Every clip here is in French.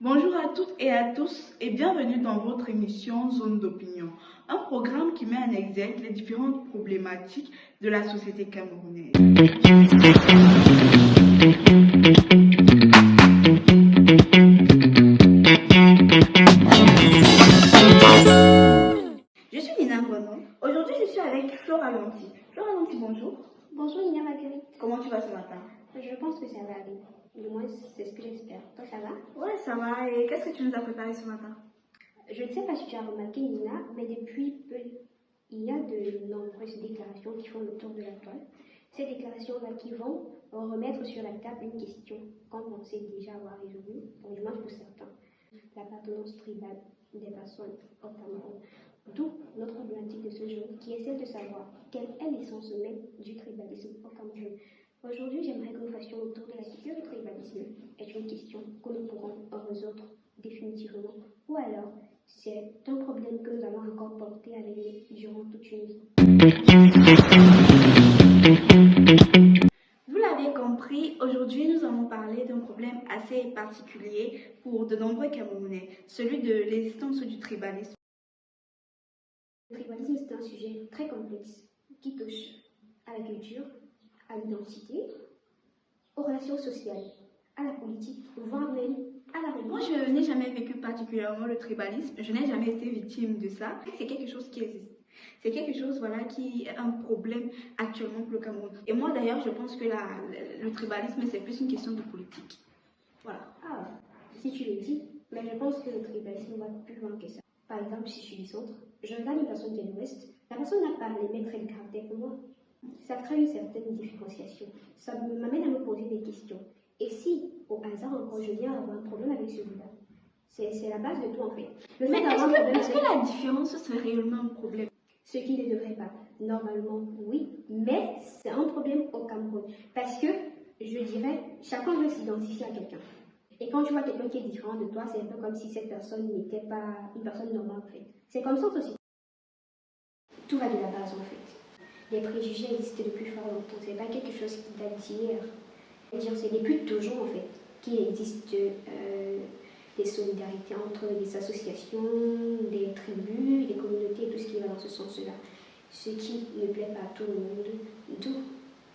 Bonjour à toutes et à tous et bienvenue dans votre émission Zone d'opinion, un programme qui met en exergue les différentes problématiques de la société camerounaise. Je suis Nina Boinon. Aujourd'hui, je suis avec Flora Lanti. Flora Lanti, bonjour. Bonjour Nina Marguerite. Comment tu vas ce matin? Je pense que ça va aller. Du moins, c'est ce que j'espère. Toi, ça va? Ouais, ça va. Et qu'est-ce que tu nous as préparé ce matin? Je ne sais pas si tu as remarqué, Nina, mais depuis peu, il y a de nombreuses déclarations qui font le tour de la toile. Ces déclarations-là qui vont remettre sur la table une question qu'on pensait déjà avoir résolue, pour du moins pour certains, l'appartenance tribale des personnes au Cameroun. D'où notre problématique de ce jour, qui est celle de savoir quelle est l'essence même du tribalisme au Cameroun. Aujourd'hui, j'aimerais que nous fassions le tour de la question du tribalisme. Est une question que nous pourrons résoudre définitivement, ou alors c'est un problème que nous allons encore porter avec nous durant toute une vie. Vous l'avez compris, aujourd'hui nous allons parler d'un problème assez particulier pour de nombreux Camerounais, celui de l'existence du tribalisme. Le tribalisme, c'est un sujet très complexe qui touche à la culture, à l'identité, aux relations sociales, à la politique, voire même à la religion. Moi, je n'ai jamais vécu particulièrement le tribalisme, je n'ai jamais été victime de ça. C'est quelque chose qui existe. C'est quelque chose voilà, qui est un problème actuellement pour le Cameroun. Et moi d'ailleurs, je pense que le tribalisme, c'est plus une question de politique. Voilà. Ah, si tu le dis, mais je pense que le tribalisme va plus loin que ça. Par exemple, si je suis du centre, je regarde une personne qui est de l'ouest, la personne n'a pas les mêmes traits de caractère que moi. Ça crée une certaine différenciation. Ça m'amène à me poser des questions. Et si, au hasard encore, je viens avoir un problème avec celui-là, c'est la base de tout en fait. Mais est-ce que la différence serait réellement un problème? Ce qui ne devrait pas. Normalement, oui, mais c'est un problème au Cameroun. Parce que, je dirais, chacun veut s'identifier à quelqu'un. Et quand tu vois quelqu'un qui est différent de toi, c'est un peu comme si cette personne n'était pas une personne normale en fait. C'est comme ça aussi. Tout va de la base en fait. Les préjugés existent depuis fort longtemps. C'est pas quelque chose qui date d'hier. C'est depuis toujours en fait qu'il existe des solidarités entre des associations, des tribus, des communautés et tout ce qui va dans ce sens-là. Ce qui ne plaît pas à tout le monde, d'où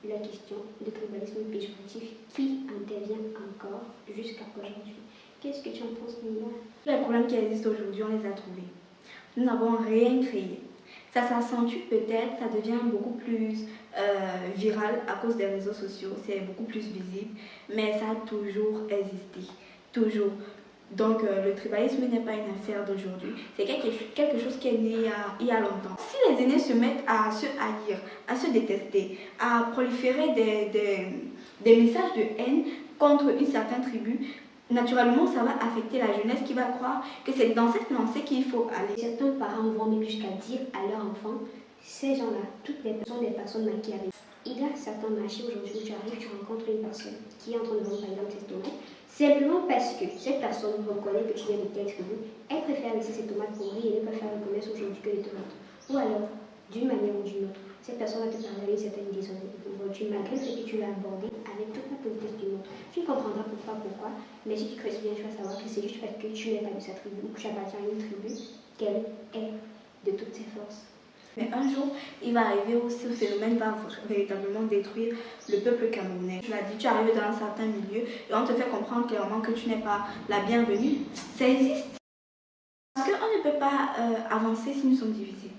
la question de tribalisme péjoratif qui intervient encore jusqu'à aujourd'hui. Qu'est-ce que tu en penses, Nina? Les problèmes qui existent aujourd'hui, on les a trouvés. Nous n'avons rien créé. Ça s'accentue peut-être, ça devient beaucoup plus viral à cause des réseaux sociaux, c'est beaucoup plus visible, mais ça a toujours existé, toujours. Donc le tribalisme n'est pas une affaire d'aujourd'hui, c'est quelque chose qui est né il y a longtemps. Si les aînés se mettent à se haïr, à se détester, à proliférer des messages de haine contre une certaine tribu, naturellement, ça va affecter la jeunesse qui va croire que c'est dans cette lancée qu'il faut aller. Certains parents vont même jusqu'à dire à leurs enfants, ces gens-là, toutes les personnes, des personnes maquillées. Il y a certains marchés aujourd'hui où tu arrives, tu rencontres une personne qui est en train de vendre par exemple ses tomates, simplement parce que cette personne reconnaît que tu viens de telle tribu, elle préfère laisser ses tomates pourries et ne peut faire le commerce aujourd'hui que les tomates. Ou alors, d'une manière ou d'une autre, cette personne va te parler avec une certaine désolée, malgré ce que tu l'as abordé avec toute la politesse du monde. Tu comprendras pourquoi, mais si tu creuses bien, tu vas savoir que c'est juste parce que tu n'es pas de sa tribu ou que tu appartiens à une tribu qu'elle est de toutes ses forces. Mais un jour, il va arriver où ce phénomène va véritablement détruire le peuple camerounais. Je l'ai dit, tu arrives dans un certain milieu et on te fait comprendre clairement que tu n'es pas la bienvenue. Ça existe. Parce qu'on ne peut pas avancer si nous sommes divisés.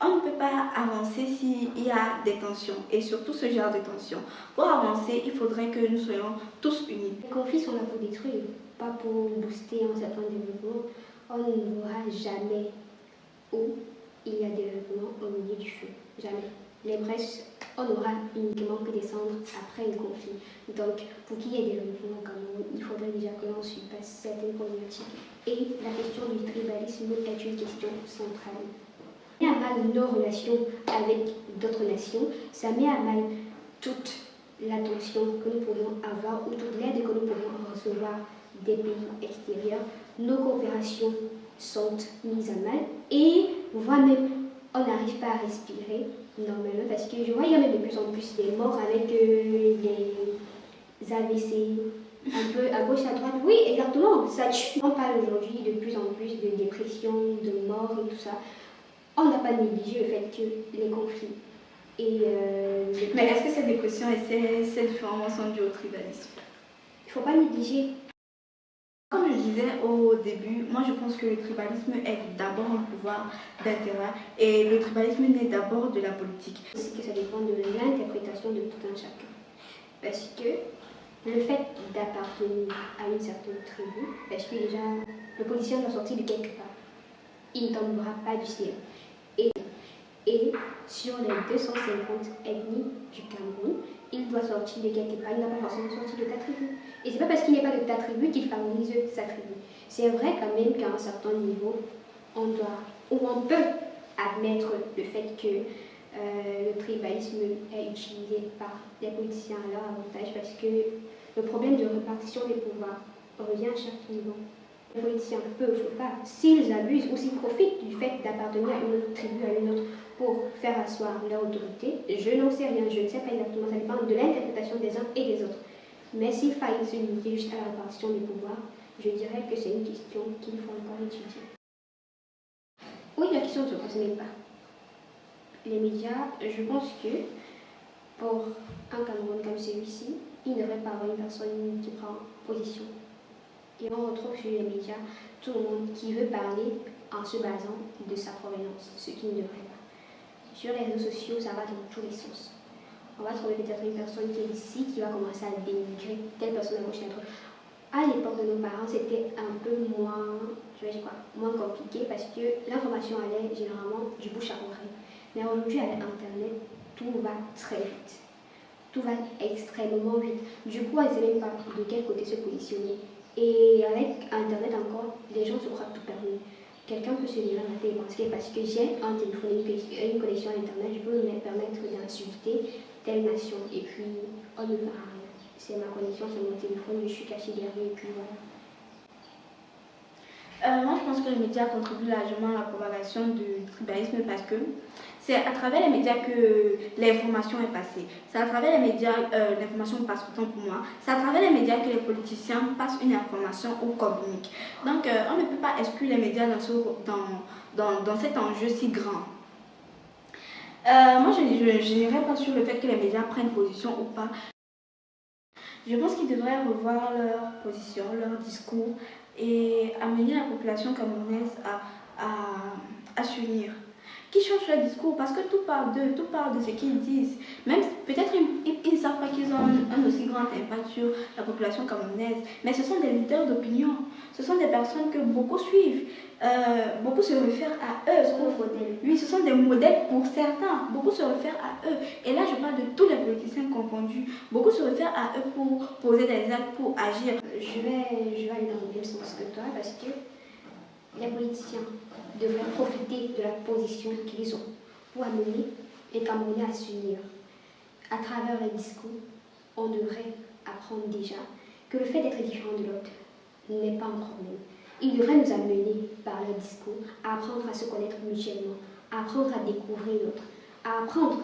On ne peut pas avancer s'il y a des tensions, et surtout ce genre de tensions. Pour avancer, il faudrait que nous soyons tous unis. Les conflits sont là pour détruire, pas pour booster un certain développement. On ne verra jamais où il y a développement au milieu du feu. Jamais. Les brèches, on n'aura uniquement que descendre après un conflit. Donc, pour qu'il y ait développement au Cameroun, il faudrait déjà que l'on surpasse certaines problématiques. Et la question du tribalisme est une question centrale. Ça met à mal nos relations avec d'autres nations, ça met à mal toute l'attention que nous pourrions avoir ou toute l'aide que nous pourrions recevoir des pays extérieurs. Nos coopérations sont mises à mal et voire même on n'arrive pas à respirer normalement parce que je vois il y a même de plus en plus des morts avec les AVC, un peu à gauche, à droite. Oui, exactement, ça tue. On parle aujourd'hui de plus en plus de dépression, de mort et tout ça. On n'a pas négligé le fait que les conflits et Mais est-ce que cette dépression et ces différences sont dues au tribalisme? il ne faut pas négliger. Comme je disais au début, moi je pense que le tribalisme est d'abord un pouvoir d'intérêt et le tribalisme naît d'abord de la politique. C'est que ça dépend de l'interprétation de tout un chacun. Parce que le fait d'appartenir à une certaine tribu, parce que déjà le politicien doit sortir de quelque part, il ne tombera pas du ciel. Et sur les 250 ethnies du Cameroun, il doit sortir de quelque part, il n'a pas forcément sorti de ta tribu. Et c'est pas parce qu'il n'est pas de ta tribu qu'il favorise sa tribu. C'est vrai quand même qu'à un certain niveau, on peut admettre le fait que le tribalisme est utilisé par les politiciens à leur avantage parce que le problème de répartition des pouvoirs revient à chaque niveau. Les politiciens peuvent ou pas, s'ils abusent ou s'ils profitent du fait d'appartenir à une autre tribu, à une autre, pour faire asseoir leur autorité, je n'en sais rien, je ne sais pas exactement, ça dépend de l'interprétation des uns et des autres. Mais s'il faille se limiter juste à la répartition des pouvoirs, je dirais que c'est une question qu'il faut encore étudier. Oui, la question ne se pose même pas. Les médias, je pense que pour un Cameroun comme celui-ci, il ne devrait pas avoir une personne qui prend position. Et on retrouve sur les médias tout le monde qui veut parler en se basant de sa provenance, ce qui ne devrait pas. Sur les réseaux sociaux, ça va dans tous les sens. On va trouver peut-être une personne qui est ici qui va commencer à dénigrer telle personne à gauche et à droite. À l'époque de nos parents, c'était un peu moins compliqué parce que l'information allait généralement du bouche à oreille. Mais aujourd'hui, avec Internet, tout va très vite. Tout va extrêmement vite. Du coup, on ne sait même pas de quel côté se positionner. Et avec Internet encore, les gens se croient tout permis. Quelqu'un peut se lever à la télé parce que j'ai un téléphone, une connexion à Internet, je peux me permettre d'insulter telle nation. Et puis, on ne fera rien. C'est ma connexion, c'est mon téléphone, je suis cachée derrière et puis voilà. Moi, je pense que les médias contribuent largement à la propagation du tribalisme parce que c'est à travers les médias que l'information est passée. C'est à travers les médias, l'information passe autant pour moi. C'est à travers les médias que les politiciens passent une information ou communiquent. Donc, on ne peut pas exclure les médias dans cet enjeu si grand. Moi, je n'irai pas sur le fait que les médias prennent position ou pas. Je pense qu'ils devraient revoir leur position, leur discours et amener la population camerounaise à s'unir. Qui change leur discours parce que tout part d'eux, tout part de ce qu'ils disent. Même peut-être ils ne savent pas qu'ils ont un aussi grand impact sur la population camerounaise, mais ce sont des leaders d'opinion, ce sont des personnes que beaucoup suivent. Beaucoup se réfèrent à eux. Oui, ce sont des modèles pour certains. Beaucoup se réfèrent à eux. Et là, je parle de tous les politiciens confondus. Beaucoup se réfèrent à eux pour poser des actes, pour agir. Je vais aller dans le même sens que toi parce que les politiciens devraient profiter de la position qu'ils ont pour amener les Camerounais à s'unir. À travers les discours, on devrait apprendre déjà que le fait d'être différent de l'autre n'est pas un problème. Ils devraient nous amener par leur discours à apprendre à se connaître mutuellement, à apprendre à découvrir l'autre, à apprendre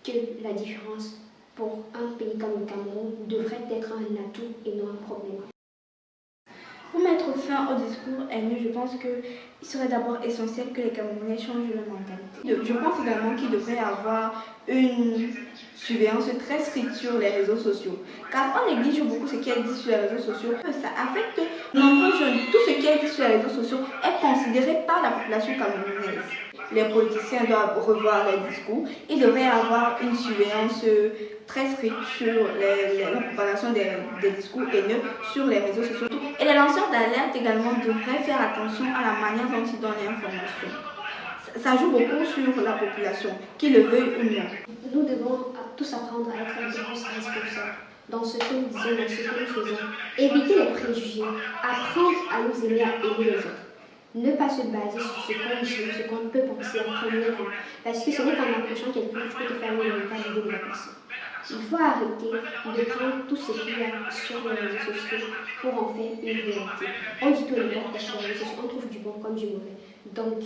que la différence pour un pays comme le Cameroun devrait être un atout et non un problème. Pour mettre fin au discours haineux, je pense qu'il serait d'abord essentiel que les Camerounais changent leur mentalité. Je pense également qu'il devrait y avoir une surveillance très stricte sur les réseaux sociaux. Car on néglige beaucoup ce qui est dit sur les réseaux sociaux. Ça affecte de nombreux jeunes. Tout ce qui est dit sur les réseaux sociaux est considéré par la population camerounaise. Les politiciens doivent revoir les discours. Il devrait y avoir une surveillance très stricte sur la propagation des discours haineux sur les réseaux sociaux. Et les lanceurs d'alerte également devraient faire attention à la manière dont ils donnent l'information. Ça joue beaucoup sur la population, qu'ils le veuille ou non. Nous devons tous apprendre à être un peu plus responsables dans ce que nous disons, dans ce que nous faisons. Éviter les préjugés, apprendre à nous aimer, à aimer les autres. Ne pas se baser sur ce qu'on dit, ce qu'on peut penser en premier lieu. Parce que ce n'est qu'en approchant quelqu'un que tu peux te faire une véritable idée de la personne. Il faut arrêter de prendre tout ce qu'il y a sur les réseaux sociaux pour en faire une réalité. On dit tout le monde sur les réseaux sociaux, on trouve du bon comme du mauvais. Donc,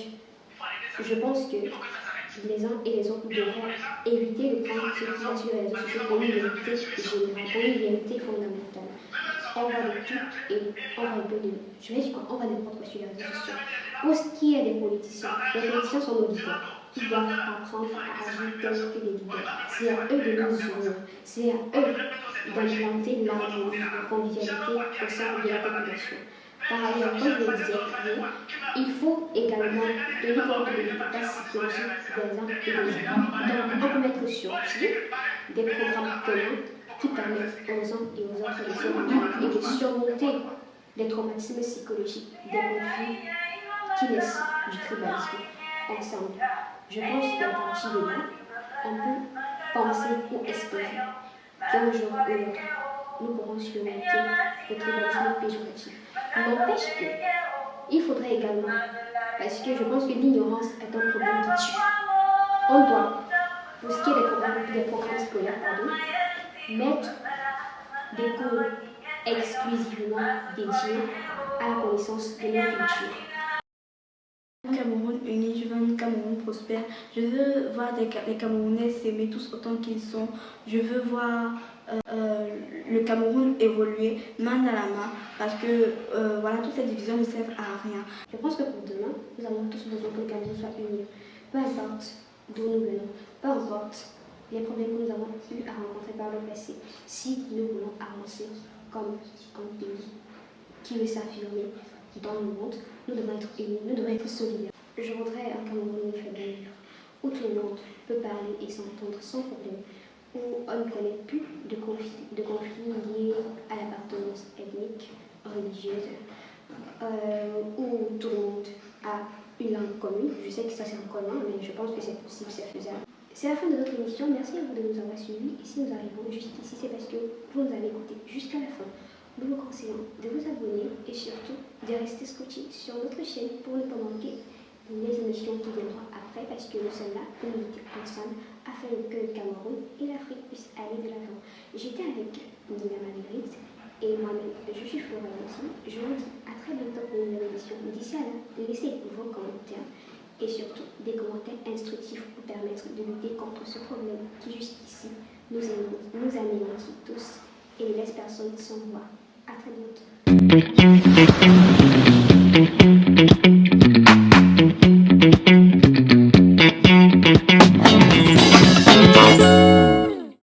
je pense que les uns et les autres devraient éviter de prendre ce qu'il y a sur les réseaux sociaux pour une vérité générale, pour une vérité fondamentale. on voit de tout et on voit un peu de... Je vais dire quoi? On voit n'importe quoi sur les réseaux sociaux. Pour ce qui est des politiciens, les politiciens sont nos leaders. Ils doivent apprendre à agir tels que des leaders. C'est à eux de nous unir. C'est à eux d'implanter l'harmonie, la convivialité au sein de la population. Par ailleurs, comme je le disais, il faut également tenir compte de l'efficacité psychologique des uns et des autres. Donc, on peut mettre sur pied des programmes communs qui permettent aux uns et aux autres de se rencontrer et de surmonter les traumatismes psychologiques, des conflits qui naissent du tribalisme ensemble. Je pense qu'à partir de là, on peut penser ou espérer qu'un jour ou l'autre, nous pourrons surmonter le tribalisme péjoratif. N'empêche que, il faudrait également, parce que je pense que l'ignorance est un problème qui tue. On doit, pour ce qui est des programmes scolaires, mettre des cours exclusivement dédiés à la connaissance de nos cultures. Cameroun uni, je veux un Cameroun prospère, je veux voir les Camerounais s'aimer tous autant qu'ils sont, je veux voir le Cameroun évoluer main dans la main parce que voilà, toutes ces divisions ne servent à rien. Je pense que pour demain, nous avons tous besoin que le Cameroun soit uni. Peu importe d'où nous venons, peu importe les problèmes que nous avons eu à rencontrer par le passé, si nous voulons avancer comme un pays qui veut s'affirmer dans le monde, nous devons être unis, nous devons être solidaires. Je voudrais un Cameroun fédéral où tout le monde peut parler et s'entendre sans problème, où on ne connaît plus de conflits liés à l'appartenance ethnique, religieuse, où tout le monde a une langue commune. Je sais que ça c'est un commun, mais je pense que c'est possible, c'est faisable. C'est la fin de notre émission. Merci à vous de nous avoir suivis. Et si nous arrivons jusqu'ici, c'est parce que vous nous avez écoutés jusqu'à la fin. Nous vous conseillons de vous abonner et surtout de rester scotché sur notre chaîne pour ne pas manquer les émissions qui viendront après, parce que nous sommes là pour lutter ensemble afin que le Cameroun et l'Afrique puissent aller de l'avant. J'étais avec Nina Marguerite et moi-même, je suis Florent aussi. Je vous dis à très bientôt pour une nouvelle émission. D'ici à là, laissez vos commentaires et surtout des commentaires instructifs pour permettre de lutter contre ce problème qui jusqu'ici nous anéantit tous et ne laisse personne sans voix. À très bientôt.